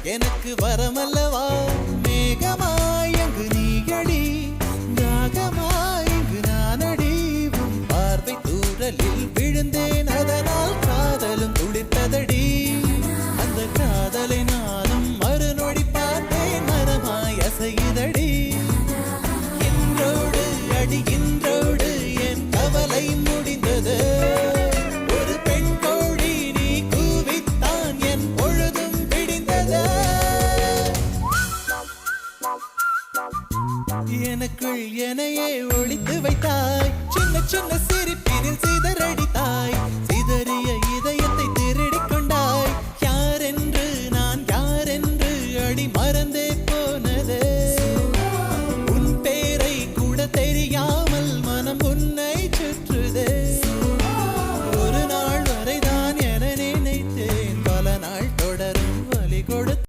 எனக்கு வரமல்லவா மேகமாய் அங்கு நீயடி நாகமாய் இங்கு நானடி உன் பார்வை தூரலில் விழுந்தேன் அதனால் காதலும் துளிர்த்ததடி அந்த காதலை நானும் மறுநொடி பார்த்தேன் மரமாய் அசையுதடி இன்றோடு அடி இன்றோடு என் கவலை முடிந்தது ஒரு பெண் கோழி நீ கூவித்தான் என் பொழுதும் விடிந்தது எனக்குள் எனையே ஒளித்து வைத்தாய் சின்ன சின்ன சிரிப்பினில் சிதறடித்தாய் சிதறிய இதயத்தை திருடிக் கொண்டாய் யாரென்று நான் யாரென்று அடி மறந்தே